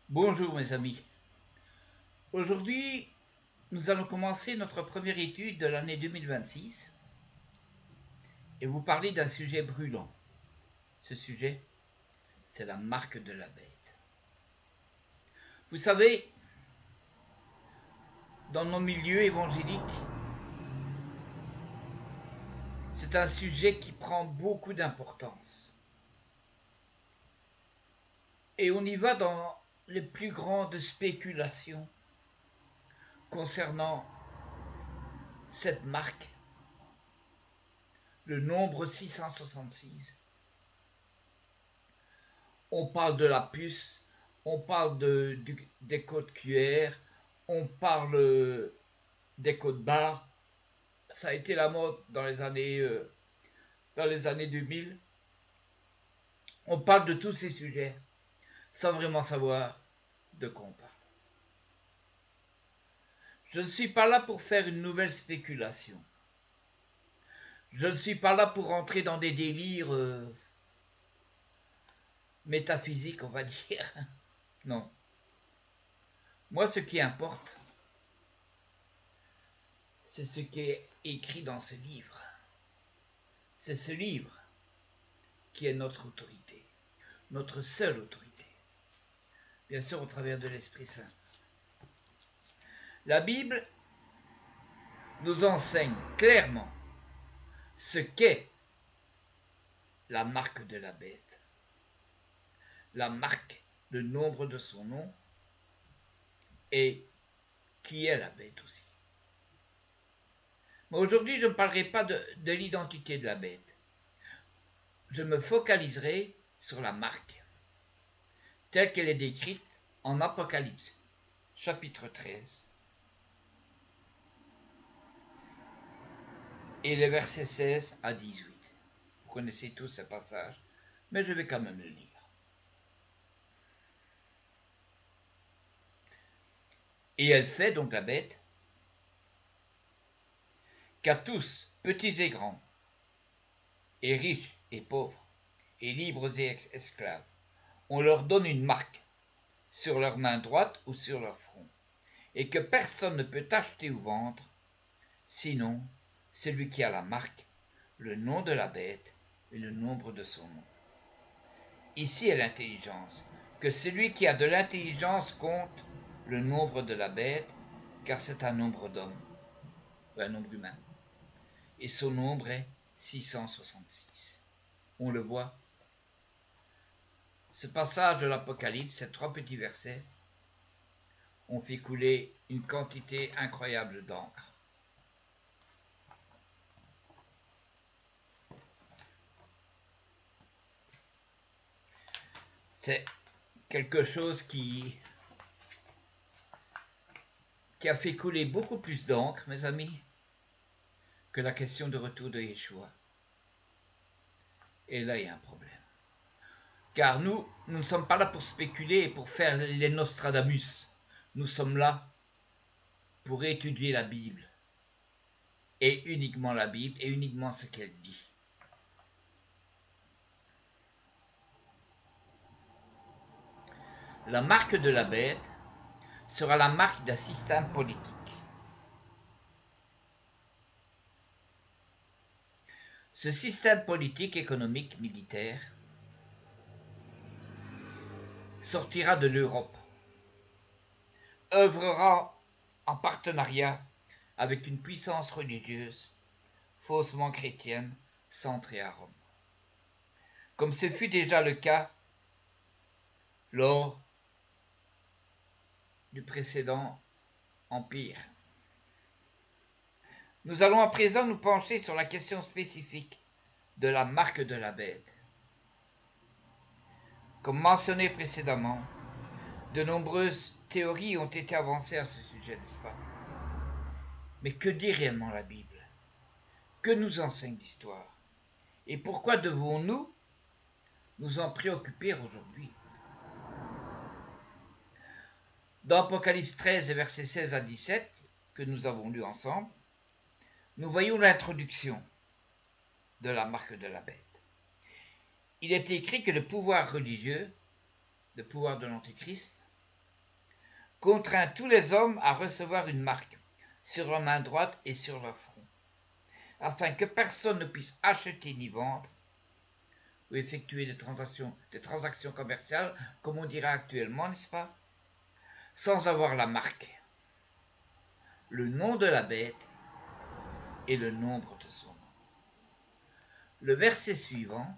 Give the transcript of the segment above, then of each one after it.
Bonjour mes amis. Aujourd'hui, nous allons commencer notre première étude de l'année 2026 et vous parler d'un sujet brûlant. Ce sujet, c'est la marque de la bête. Vous savez, dans nos milieux évangéliques, c'est un sujet qui prend beaucoup d'importance. Et on y va dans les plus grandes spéculations concernant cette marque, le nombre 666. On parle de la puce, on parle des codes QR, on parle des codes barres. Ça a été la mode dans les années 2000. On parle de tous ces sujets sans vraiment savoir de quoi on parle. Je ne suis pas là pour faire une nouvelle spéculation. Je ne suis pas là pour rentrer dans des délires métaphysiques, on va dire. Non. Moi, ce qui importe, c'est ce qui est écrit dans ce livre. C'est ce livre qui est notre autorité, notre seule autorité. Bien sûr, au travers de l'Esprit Saint. La Bible nous enseigne clairement ce qu'est la marque de la bête. La marque, le nombre de son nom et qui est la bête aussi. Mais aujourd'hui, je ne parlerai pas de l'identité de la bête. Je me focaliserai sur la marque, telle qu'elle est décrite en Apocalypse, chapitre 13, et les versets 16 à 18. Vous connaissez tous ce passage, mais je vais quand même le lire. Et elle fait, donc la bête, qu'à tous, petits et grands, et riches et pauvres, et libres et esclaves, on leur donne une marque sur leur main droite ou sur leur front, et que personne ne peut acheter ou vendre, sinon celui qui a la marque, le nom de la bête et le nombre de son nom. Ici est l'intelligence, que celui qui a de l'intelligence compte le nombre de la bête, car c'est un nombre d'hommes, un nombre humain, et son nombre est 666. On le voit. Ce passage de l'Apocalypse, ces 3 petits versets, ont fait couler une quantité incroyable d'encre. C'est quelque chose qui a fait couler beaucoup plus d'encre, mes amis, que la question de retour de Yeshua. Et là, il y a un problème. Car nous ne sommes pas là pour spéculer et pour faire les Nostradamus. Nous sommes là pour étudier la Bible. Et uniquement la Bible et uniquement ce qu'elle dit. La marque de la bête sera la marque d'un système politique. Ce système politique, économique, militaire sortira de l'Europe, œuvrera en partenariat avec une puissance religieuse faussement chrétienne centrée à Rome, comme ce fut déjà le cas lors du précédent empire. Nous allons à présent nous pencher sur la question spécifique de la marque de la bête. Comme mentionné précédemment, de nombreuses théories ont été avancées à ce sujet, n'est-ce pas? Mais que dit réellement la Bible? Que nous enseigne l'histoire? Et pourquoi devons-nous nous en préoccuper aujourd'hui? Dans Apocalypse 13, versets 16 à 17, que nous avons lu ensemble, nous voyons l'introduction de la marque de la bête. Il est écrit que le pouvoir religieux, le pouvoir de l'Antéchrist, contraint tous les hommes à recevoir une marque sur leur main droite et sur leur front, afin que personne ne puisse acheter ni vendre ou effectuer des transactions commerciales, comme on dirait actuellement, n'est-ce pas, sans avoir la marque, le nom de la bête et le nombre de son nom. Le verset suivant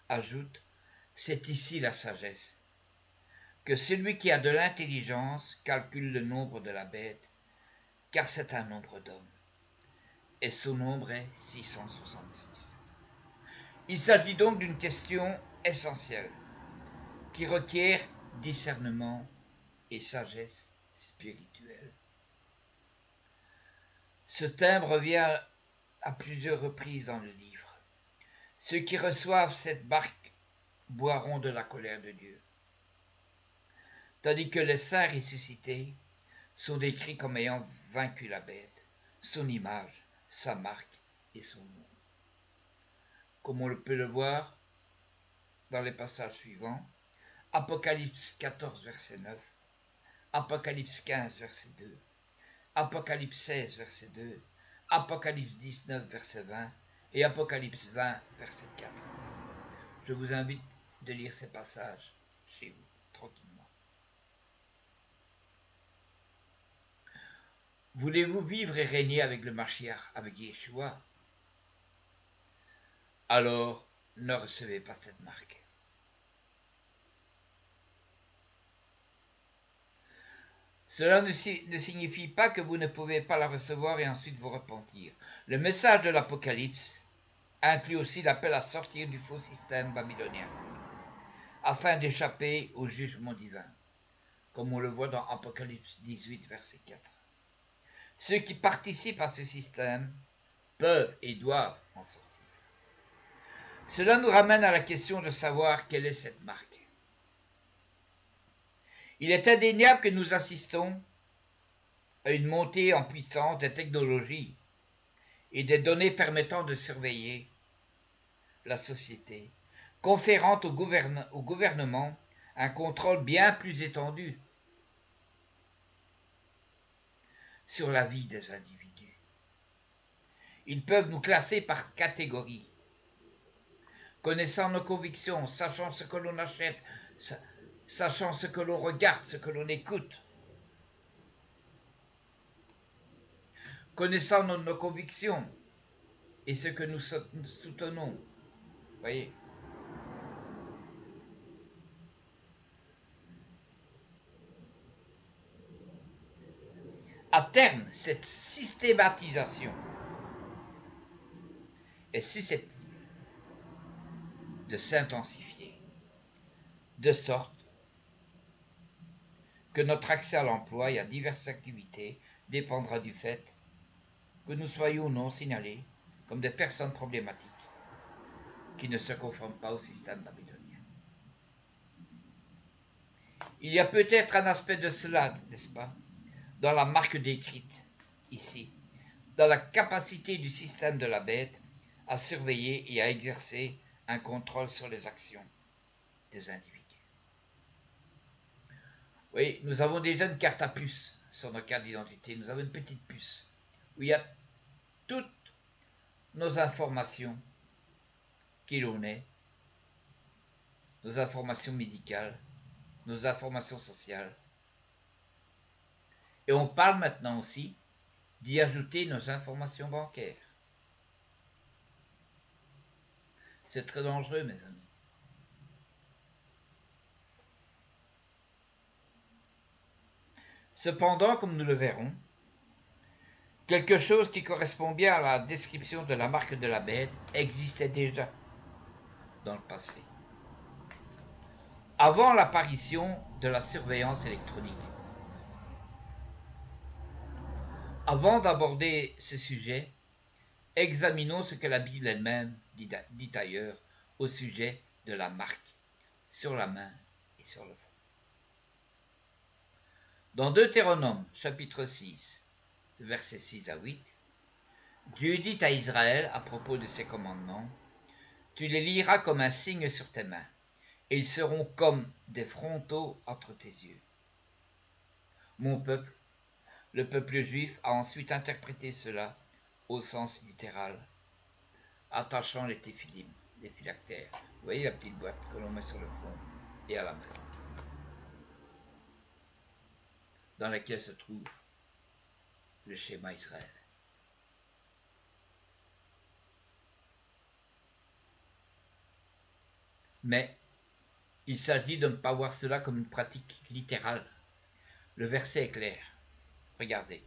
ajoute, c'est ici la sagesse, que celui qui a de l'intelligence calcule le nombre de la bête, car c'est un nombre d'hommes, et son nombre est 666. Il s'agit donc d'une question essentielle, qui requiert discernement et sagesse spirituelle. Ce thème revient à plusieurs reprises dans le livre. Ceux qui reçoivent cette marque boiront de la colère de Dieu, tandis que les saints ressuscités sont décrits comme ayant vaincu la bête, son image, sa marque et son nom. Comme on peut le voir dans les passages suivants, Apocalypse 14, verset 9, Apocalypse 15, verset 2, Apocalypse 16, verset 2, Apocalypse 19, verset 20 et Apocalypse 20, verset 4. Je vous invite de lire ces passages chez vous, tranquillement. Voulez-vous vivre et régner avec le Mashiach, avec Yeshua? Alors, ne recevez pas cette marque. Cela ne signifie pas que vous ne pouvez pas la recevoir et ensuite vous repentir. Le message de l'Apocalypse inclut aussi l'appel à sortir du faux système babylonien, afin d'échapper au jugement divin, comme on le voit dans Apocalypse 18, verset 4. Ceux qui participent à ce système peuvent et doivent en sortir. Cela nous ramène à la question de savoir quelle est cette marque. Il est indéniable que nous assistons à une montée en puissance des technologies et des données permettant de surveiller la société, conférant au gouvernement un contrôle bien plus étendu sur la vie des individus. Ils peuvent nous classer par catégories, connaissant nos convictions, sachant ce que l'on achète, sachant ce que l'on regarde, ce que l'on écoute, connaissant nos convictions et ce que nous soutenons. Voyez. À terme, cette systématisation est susceptible de s'intensifier, de sorte que notre accès à l'emploi et à diverses activités dépendra du fait que nous soyons ou non signalés comme des personnes problématiques qui ne se conforment pas au système babylonien. Il y a peut-être un aspect de cela, n'est-ce pas, dans la marque décrite ici, dans la capacité du système de la bête à surveiller et à exercer un contrôle sur les actions des individus. Oui, nous avons déjà une carte à puce sur nos cartes d'identité. Nous avons une petite puce où il y a toutes nos informations, qui l'on est, nos informations médicales, nos informations sociales. Et on parle maintenant aussi d'y ajouter nos informations bancaires. C'est très dangereux, mes amis. Cependant, comme nous le verrons, quelque chose qui correspond bien à la description de la marque de la bête existait déjà dans le passé, avant l'apparition de la surveillance électronique. Avant d'aborder ce sujet, examinons ce que la Bible elle-même dit ailleurs au sujet de la marque sur la main et sur le front. Dans Deutéronome chapitre 6, versets 6 à 8, Dieu dit à Israël à propos de ses commandements, « Tu les lieras comme un signe sur tes mains, et ils seront comme des frontaux entre tes yeux. Mon peuple, le peuple juif, a ensuite interprété cela au sens littéral, attachant les téphilim, les phylactères. Vous voyez la petite boîte que l'on met sur le front et à la main, dans laquelle se trouve le schéma Israël. Mais il s'agit de ne pas voir cela comme une pratique littérale. Le verset est clair. Regardez.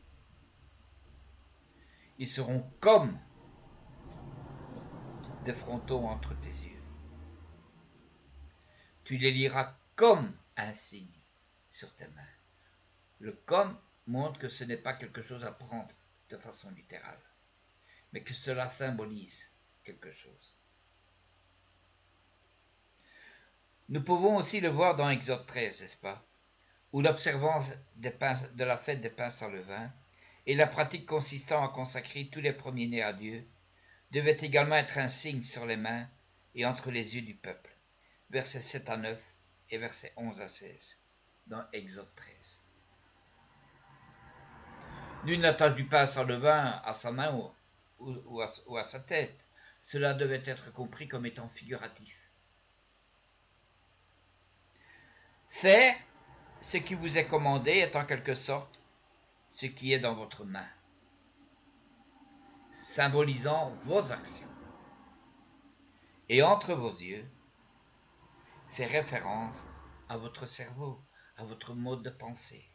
Ils seront comme des frontaux entre tes yeux. Tu les liras comme un signe sur tes mains. Le comme montre que ce n'est pas quelque chose à prendre de façon littérale, mais que cela symbolise quelque chose. Nous pouvons aussi le voir dans Exode 13, n'est-ce pas, où l'observance de la fête des pains sans levain et la pratique consistant à consacrer tous les premiers-nés à Dieu devait également être un signe sur les mains et entre les yeux du peuple. Versets 7 à 9 et versets 11 à 16 dans Exode 13. Nul n'attache du pain sans levain à sa main ou à sa tête. Cela devait être compris comme étant figuratif. Faire ce qui vous est commandé est en quelque sorte ce qui est dans votre main, symbolisant vos actions. Et entre vos yeux, fait référence à votre cerveau, à votre mode de pensée,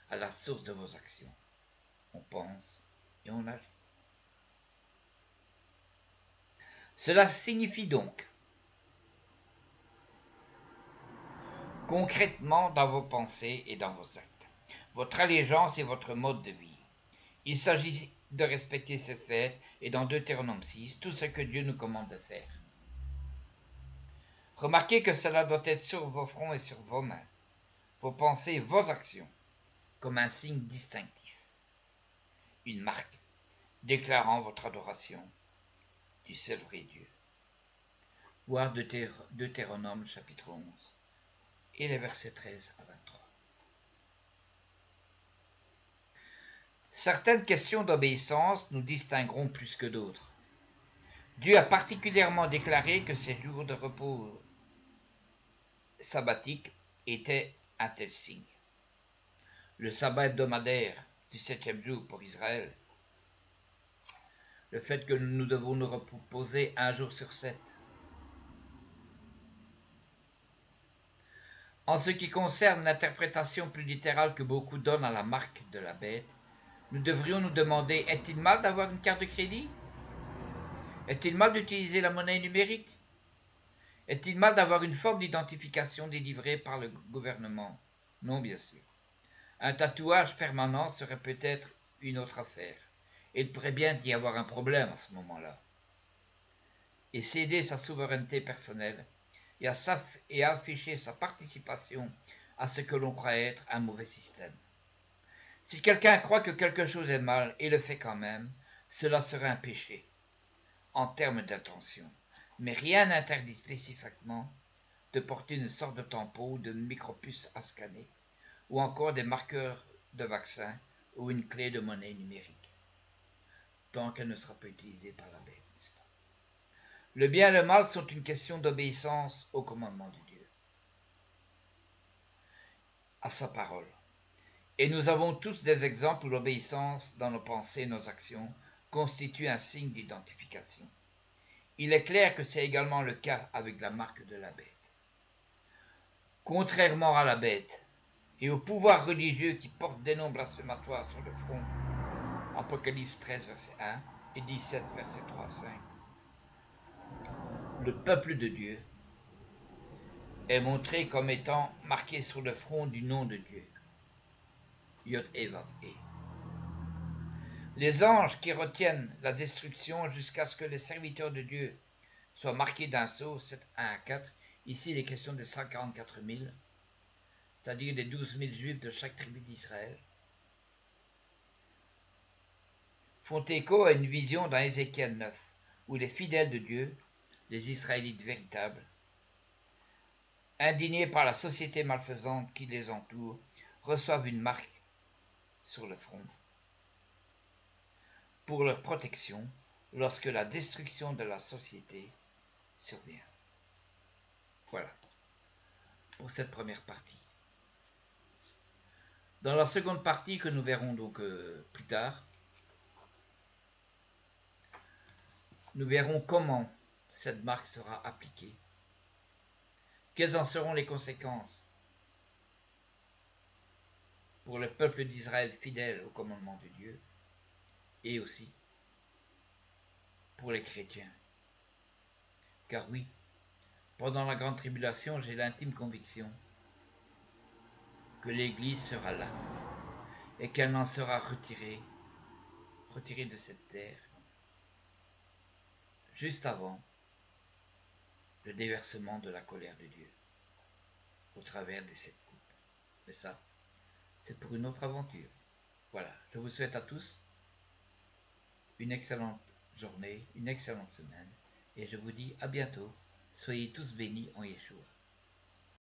à la source de vos actions. On pense et on agit. Cela signifie donc, concrètement dans vos pensées et dans vos actes, votre allégeance et votre mode de vie. Il s'agit de respecter ces fêtes et dans Deutéronome 6, tout ce que Dieu nous commande de faire. Remarquez que cela doit être sur vos fronts et sur vos mains, vos pensées et vos actions, comme un signe distinctif, une marque déclarant votre adoration du seul vrai Dieu. Voir Deutéronome chapitre 11 et les versets 13 à 23. Certaines questions d'obéissance nous distingueront plus que d'autres. Dieu a particulièrement déclaré que ces jours de repos sabbatiques étaient un tel signe. Le sabbat hebdomadaire du 7e jour pour Israël, le fait que nous devons nous reposer un jour sur 7. En ce qui concerne l'interprétation plus littérale que beaucoup donnent à la marque de la bête, nous devrions nous demander, est-il mal d'avoir une carte de crédit? Est-il mal d'utiliser la monnaie numérique? Est-il mal d'avoir une forme d'identification délivrée par le gouvernement? Non, bien sûr. Un tatouage permanent serait peut-être une autre affaire. Il pourrait bien y avoir un problème à ce moment-là. Et céder sa souveraineté personnelle et afficher sa participation à ce que l'on croit être un mauvais système. Si quelqu'un croit que quelque chose est mal et le fait quand même, cela serait un péché, en termes d'intention. Mais rien n'interdit spécifiquement de porter une sorte de tampon ou de micropuce à scanner, ou encore des marqueurs de vaccin ou une clé de monnaie numérique, tant qu'elle ne sera pas utilisée par la bête, n'est-ce pas? Le bien et le mal sont une question d'obéissance au commandement de Dieu, à sa parole. Et nous avons tous des exemples où l'obéissance dans nos pensées et nos actions constitue un signe d'identification. Il est clair que c'est également le cas avec la marque de la bête. Contrairement à la bête et au pouvoir religieux qui porte des noms blasphématoires sur le front, Apocalypse 13, verset 1 et 17, verset 3 à 5, le peuple de Dieu est montré comme étant marqué sur le front du nom de Dieu, Yod-Hé-Vav-Hé. Les anges qui retiennent la destruction jusqu'à ce que les serviteurs de Dieu soient marqués d'un sceau, 7, 1 à 4, ici il est question de 144 000, c'est-à-dire des 12 000 juifs de chaque tribu d'Israël, font écho à une vision dans Ézéchiel 9, où les fidèles de Dieu, les Israélites véritables, indignés par la société malfaisante qui les entoure, reçoivent une marque sur le front pour leur protection lorsque la destruction de la société survient. Voilà pour cette première partie. Dans la seconde partie que nous verrons donc plus tard, nous verrons comment cette marque sera appliquée, quelles en seront les conséquences pour le peuple d'Israël fidèle au commandement de Dieu, et aussi pour les chrétiens. Car oui, pendant la grande tribulation, j'ai l'intime conviction que l'Église sera là et qu'elle n'en sera retirée de cette terre juste avant le déversement de la colère de Dieu au travers des 7 coupes. Mais ça, c'est pour une autre aventure. Voilà, je vous souhaite à tous une excellente journée, une excellente semaine, et je vous dis à bientôt. Soyez tous bénis en Yeshua.